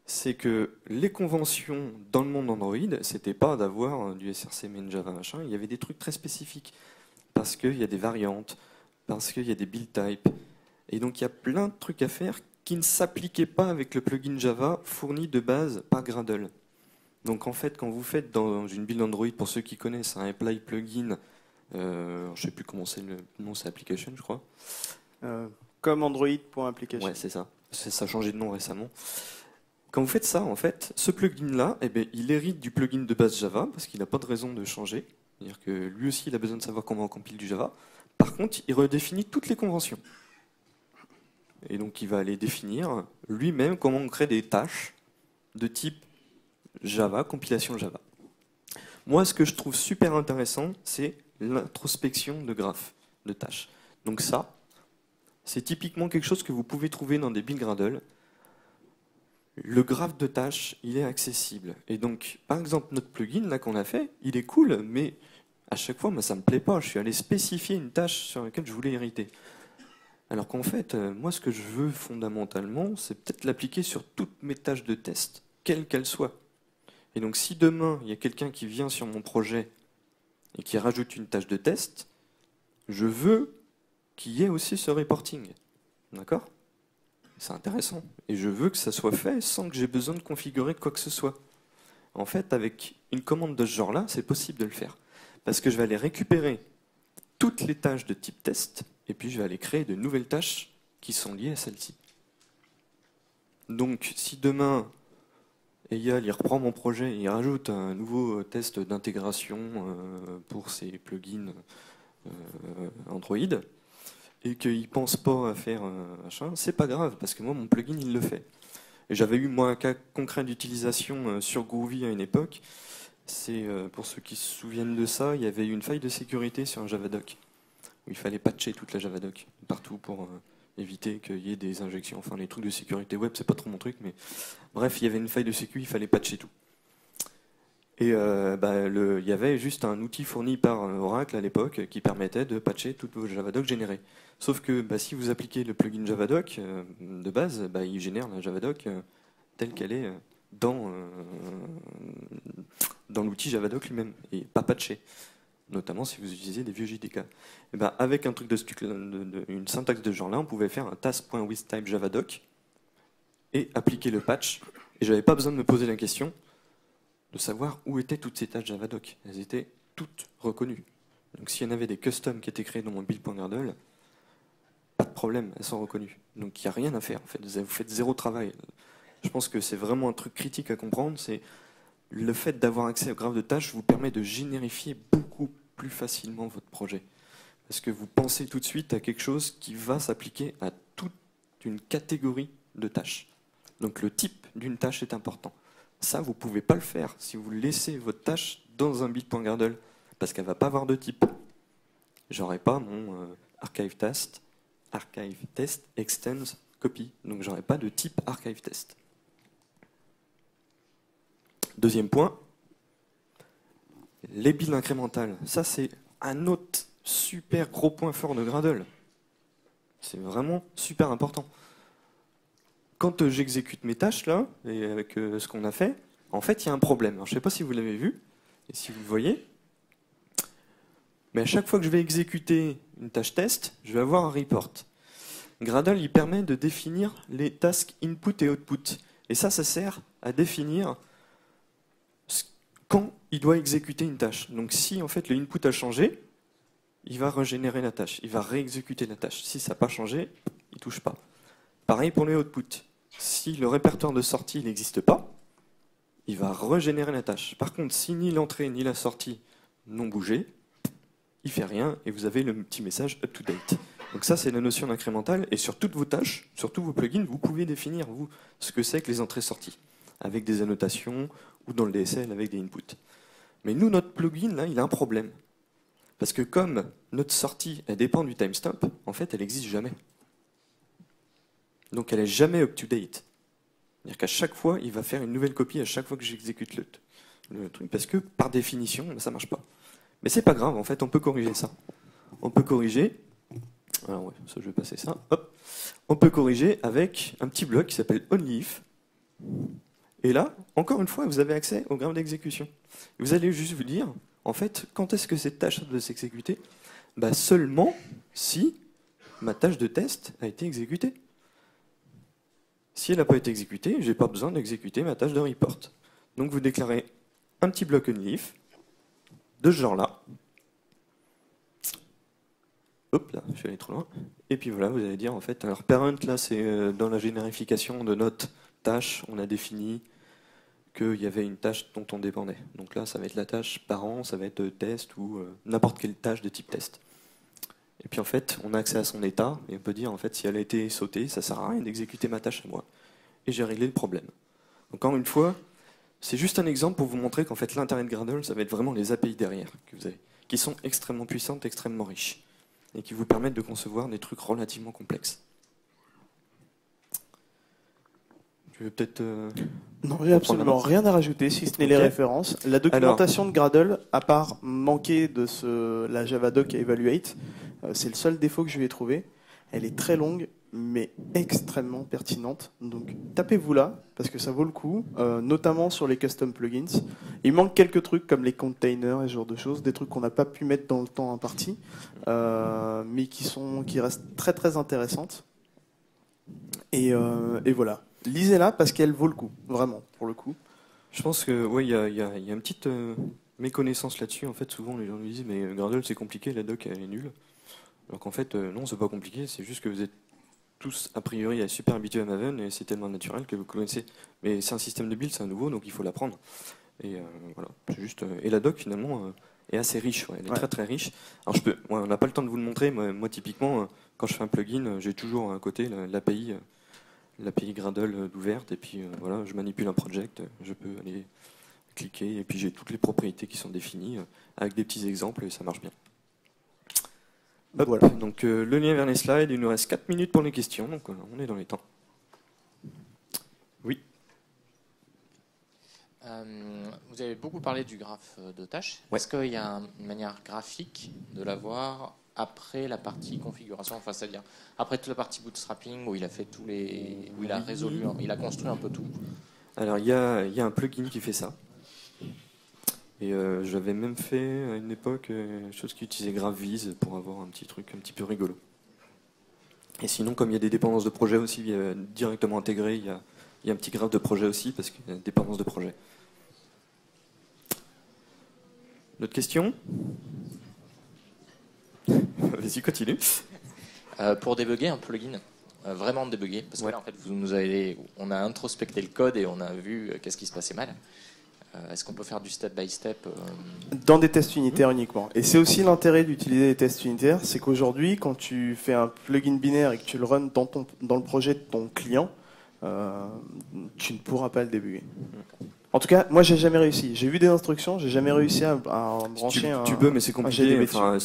c'est que les conventions dans le monde Android, c'était pas d'avoir du src main Java machin, il y avait des trucs très spécifiques. Parce qu'il y a des variantes, parce qu'il y a des build types. Et donc il y a plein de trucs à faire qui ne s'appliquaient pas avec le plugin Java fourni de base par Gradle. Donc en fait, quand vous faites dans une build Android, pour ceux qui connaissent un apply plugin, je ne sais plus comment c'est le nom, c'est application, je crois.
Comme Android.application.
Ouais, c'est ça. Ça a changé de nom récemment. Quand vous faites ça, en fait, ce plugin-là, eh bien, il hérite du plugin de base Java, parce qu'il n'a pas de raison de changer. C'est-à-dire que lui aussi, il a besoin de savoir comment on compile du Java. Par contre, il redéfinit toutes les conventions. Et donc, il va aller définir lui-même comment on crée des tâches de type Java, compilation Java. Moi, ce que je trouve super intéressant, c'est l'introspection de graphes, de tâches. Donc ça, c'est typiquement quelque chose que vous pouvez trouver dans des builds Gradle. Le graphe de tâches, il est accessible. Et donc, par exemple, notre plugin là qu'on a fait, il est cool, mais à chaque fois, moi, ça me plaît pas. Je suis allé spécifier une tâche sur laquelle je voulais hériter. Alors qu'en fait, moi, ce que je veux fondamentalement, c'est peut-être l'appliquer sur toutes mes tâches de test, quelles qu'elles soient. Et donc, si demain, il y a quelqu'un qui vient sur mon projet et qui rajoute une tâche de test, je veux qu'il y ait aussi ce reporting. D'accord ? C'est intéressant. Et je veux que ça soit fait sans que j'ai besoin de configurer quoi que ce soit. En fait, avec une commande de ce genre-là, c'est possible de le faire. Parce que je vais aller récupérer toutes les tâches de type test, et puis je vais aller créer de nouvelles tâches qui sont liées à celles-ci. Donc, si demain, Eyal il reprend mon projet et il rajoute un nouveau test d'intégration pour ses plugins Android, et qu'il ne pense pas à faire machin, c'est pas grave, parce que moi, mon plugin, il le fait. Et j'avais eu, moi, un cas concret d'utilisation sur Groovy à une époque. C'est, pour ceux qui se souviennent de ça, il y avait une faille de sécurité sur un Javadoc, où il fallait patcher toute la Javadoc, partout, pour éviter qu'il y ait des injections. Enfin, les trucs de sécurité web, c'est pas trop mon truc, mais bref, il y avait une faille de sécu, il fallait patcher tout. Et il y avait juste un outil fourni par Oracle à l'époque qui permettait de patcher toutes vos Javadoc générées. Sauf que si vous appliquez le plugin Javadoc de base, il génère la Javadoc telle qu'elle est dans l'outil Javadoc lui-même, et pas patché, notamment si vous utilisez des vieux JDK. Et avec un truc une syntaxe de ce genre-là, on pouvait faire un task.withType Javadoc et appliquer le patch. Et j'avais pas besoin de me poser la question de savoir où étaient toutes ces tâches Javadoc. Elles étaient toutes reconnues. Donc s'il y en avait des customs qui étaient créés dans mon build.gradle, pas de problème, elles sont reconnues. Donc il n'y a rien à faire. En fait, vous faites zéro travail. Je pense que c'est vraiment un truc critique à comprendre, c'est le fait d'avoir accès au graphe de tâches vous permet de générifier beaucoup plus facilement votre projet. Parce que vous pensez tout de suite à quelque chose qui va s'appliquer à toute une catégorie de tâches. Donc le type d'une tâche est important. Ça, vous ne pouvez pas le faire si vous laissez votre tâche dans un build.gradle, parce qu'elle ne va pas avoir de type. J'aurai pas mon archive test extends copy, donc j'aurai pas de type archive test. Deuxième point, les builds incrémentales. Ça, c'est un autre super gros point fort de Gradle. C'est vraiment super important. Quand j'exécute mes tâches, là, et avec ce qu'on a fait, en fait, il y a un problème. Alors, je ne sais pas si vous l'avez vu, et si vous le voyez, mais à chaque fois que je vais exécuter une tâche test, je vais avoir un report. Gradle, il permet de définir les tasks input et output. Et ça sert à définir quand il doit exécuter une tâche. Donc si en fait le input a changé, il va régénérer la tâche, il va réexécuter la tâche. Si ça n'a pas changé, il ne touche pas. Pareil pour les outputs. Si le répertoire de sortie n'existe pas, il va régénérer la tâche. Par contre, si ni l'entrée ni la sortie n'ont bougé, il ne fait rien et vous avez le petit message up to date. Donc ça, c'est la notion d'incrémental. Et sur toutes vos tâches, sur tous vos plugins, vous pouvez définir, vous, ce que c'est que les entrées-sorties, avec des annotations ou dans le DSL avec des inputs. Mais nous, notre plugin, là, il a un problème. Parce que comme notre sortie, elle dépend du timestamp, en fait, elle n'existe jamais. Donc elle n'est jamais up to date. C'est-à-dire qu'à chaque fois, il va faire une nouvelle copie à chaque fois que j'exécute le truc, parce que par définition, ça marche pas. Mais c'est pas grave, en fait, on peut corriger ça. On peut corriger. Alors ouais, ça je vais passer ça. Hop. On peut corriger avec un petit bloc qui s'appelle onlyIf. Et là, encore une fois, vous avez accès au graphe d'exécution. Vous allez juste vous dire, en fait, quand est-ce que cette tâche doit s'exécuter? Bah, seulement si ma tâche de test a été exécutée. Si elle n'a pas été exécutée, je n'ai pas besoin d'exécuter ma tâche de report. Donc vous déclarez un petit bloc onlyIf de ce genre-là. Hop là, je suis allé trop loin. Et puis voilà, vous allez dire en fait, alors parent là c'est dans la générification de notre tâche, on a défini qu'il y avait une tâche dont on dépendait. Donc là ça va être la tâche parent, ça va être test ou n'importe quelle tâche de type test. Et puis en fait, on a accès à son état et on peut dire en fait si elle a été sautée, ça sert à rien d'exécuter ma tâche à moi. Et j'ai réglé le problème. Encore une fois, c'est juste un exemple pour vous montrer qu'en fait l'intérêt de Gradle, ça va être vraiment les API derrière que vous avez, qui sont extrêmement puissantes, extrêmement riches, et qui vous permettent de concevoir des trucs relativement complexes. Tu veux peut-être...
Non, j'ai absolument rien à rajouter, si ce n'est les références. La documentation de Gradle, à part manquer de la Javadoc à Evaluate, c'est le seul défaut que je lui ai trouvé. Elle est très longue, mais extrêmement pertinente. Donc tapez-vous là, parce que ça vaut le coup, notamment sur les custom plugins. Il manque quelques trucs comme les containers et ce genre de choses, des trucs qu'on n'a pas pu mettre dans le temps imparti, mais qui restent très très intéressantes. Et voilà. Lisez-la parce qu'elle vaut le coup, vraiment, pour le coup.
Je pense que ouais, il y a une petite méconnaissance là-dessus. En fait, souvent les gens nous disent mais Gradle c'est compliqué, la doc elle est nulle. Alors qu'en fait non, c'est pas compliqué, c'est juste que vous êtes tous a priori super habitués à Maven et c'est tellement naturel que vous connaissez. Mais c'est un système de build, c'est un nouveau, donc il faut l'apprendre. Et voilà, c'est juste. Et la doc finalement est assez riche, ouais, elle est très très riche. Alors on n'a pas le temps de vous le montrer. Moi typiquement, quand je fais un plugin, j'ai toujours à côté l'API Gradle d'ouverte, et puis voilà, je manipule un project, je peux aller cliquer, et puis j'ai toutes les propriétés qui sont définies, avec des petits exemples, et ça marche bien. Hop, voilà. Donc le lien vers les slides, il nous reste 4 minutes pour les questions, donc on est dans les temps. Oui.
Vous avez beaucoup parlé du graphe de tâches.
Ouais.
Est-ce qu'il y a une manière graphique de l'avoir après la partie configuration, enfin c'est-à-dire après toute la partie bootstrapping où il a fait où il a résolu, il a construit un peu tout.
Alors il y a un plugin qui fait ça. Et j'avais même fait à une époque chose qui utilisait GraphViz pour avoir un petit truc un petit peu rigolo. Et sinon, comme il y a des dépendances de projet aussi directement intégrées, il y a un petit graphe de projet aussi parce qu'il y a des dépendances de projet. D'autres questions? Vas-y, continue.
Pour débugger un plugin, vraiment débugger, parce que là, en fait, on a introspecté le code et on a vu qu'est-ce qui se passait mal. Est-ce qu'on peut faire du step by step
Dans des tests unitaires uniquement. Et c'est aussi l'intérêt d'utiliser des tests unitaires, c'est qu'aujourd'hui, quand tu fais un plugin binaire et que tu le runs dans le projet de ton client, tu ne pourras pas le débugger. En tout cas, moi, j'ai jamais réussi. J'ai vu des instructions, j'ai jamais réussi à brancher
tu peux, mais c'est compliqué.
Enfin,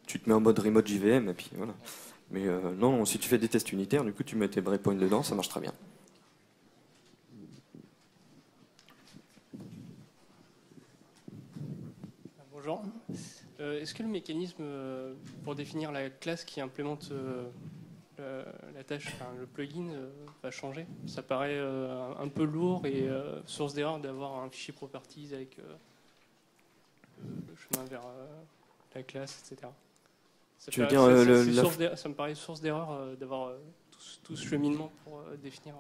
tu te mets en mode remote JVM et puis voilà. Mais non, si tu fais des tests unitaires, du coup, tu mets tes breakpoints dedans, ça marche très bien.
Bonjour. Est-ce que le mécanisme pour définir la classe qui implémente la tâche, enfin, le plugin, va changer? Ça paraît un peu lourd et source d'erreur d'avoir un fichier properties avec le chemin vers la classe, etc. Ça me paraît source d'erreur d'avoir tout ce cheminement pour définir...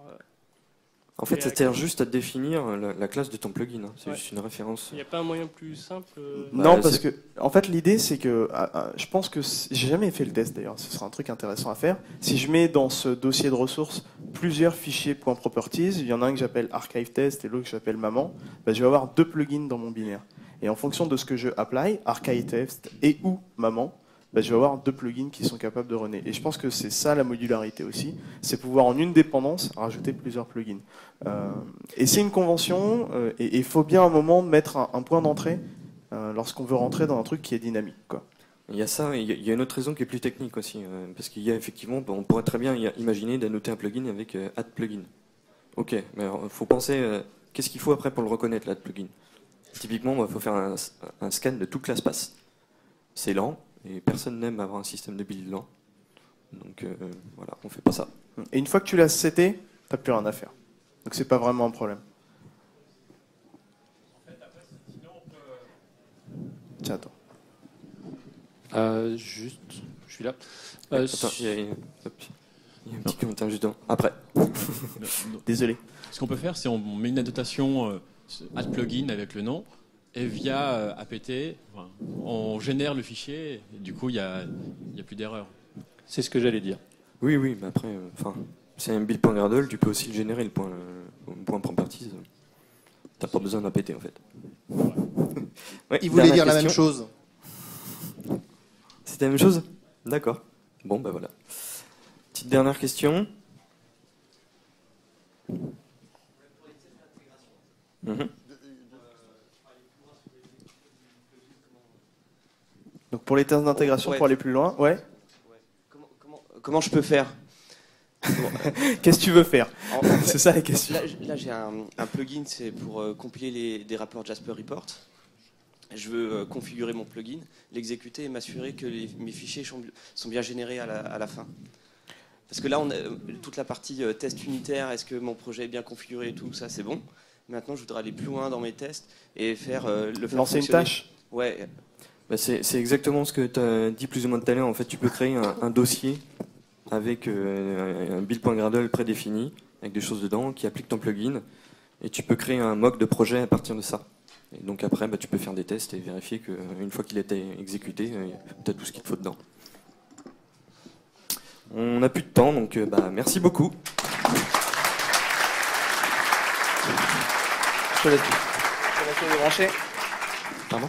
En fait, ça sert juste à définir la classe de ton plugin. C'est juste une référence.
Il n'y a pas un moyen plus simple
Non, parce que, en fait, l'idée, c'est que je pense que j'ai jamais fait le test d'ailleurs. Ce sera un truc intéressant à faire. Si je mets dans ce dossier de ressources plusieurs fichiers .properties, il y en a un que j'appelle archive test et l'autre que j'appelle maman, je vais avoir deux plugins dans mon binaire. Et en fonction de ce que je apply, archive test et ou maman, je vais avoir deux plugins qui sont capables de runner. Et je pense que c'est ça la modularité aussi, c'est pouvoir en une dépendance rajouter plusieurs plugins. Et c'est une convention, et il faut bien à un moment mettre un point d'entrée lorsqu'on veut rentrer dans un truc qui est dynamique, quoi.
Il y a ça, il y a une autre raison qui est plus technique aussi, parce qu'il y a effectivement, on pourrait très bien imaginer d'annoter un plugin avec add plugin. Ok, mais il faut penser, qu'est-ce qu'il faut après pour le reconnaître, là, le plugin? Typiquement, il faut faire un scan de toute la space. C'est lent, et personne n'aime avoir un système de build lent. Donc voilà, on fait pas ça.
Et une fois que tu l'as seté, t'as plus rien à faire. Donc c'est pas vraiment un problème. Tiens, attends.
Juste, je suis là.
Attends, il y a un petit commentaire juste devant. Après.
Désolé.
Ce qu'on peut faire, c'est on met une annotation add plugin avec le nom, et via apt, on génère le fichier, et du coup, il y a plus d'erreur.
C'est ce que j'allais dire.
Oui, mais après, c'est un build.gradle, tu peux aussi le générer, le point properties. T'as pas besoin d'apt en fait. Ouais,
Il voulait dire
dernière
la même
question.
chose.
C'était la même chose? D'accord. Bon, bah voilà. Petite dernière question. Mhm.
Donc pour les tests d'intégration,
Ouais.
pour aller plus loin, ouais.
Comment je peux faire?
Qu'est-ce que tu veux faire?
En fait,
C'est ça la question.
Là, j'ai un plugin, c'est pour compiler des rapports Jasper Report. Je veux configurer mon plugin, l'exécuter et m'assurer que mes fichiers sont bien générés à la fin. Parce que là, on a toute la partie test unitaire, est-ce que mon projet est bien configuré et tout, ça c'est bon. Maintenant, je voudrais aller plus loin dans mes tests et faire le faire
Lancer une
fonctionner.
tâche?
Ouais.
Bah, c'est exactement ce que tu as dit plus ou moins tout à l'heure. En fait, tu peux créer un dossier avec un build.gradle prédéfini, avec des choses dedans, qui applique ton plugin. Et tu peux créer un mock de projet à partir de ça. Et donc après, tu peux faire des tests et vérifier qu'une fois qu'il a été exécuté, tu as tout ce qu'il te faut dedans. On n'a plus de temps, donc merci beaucoup.
Je te laisse débrancher.
Pardon ?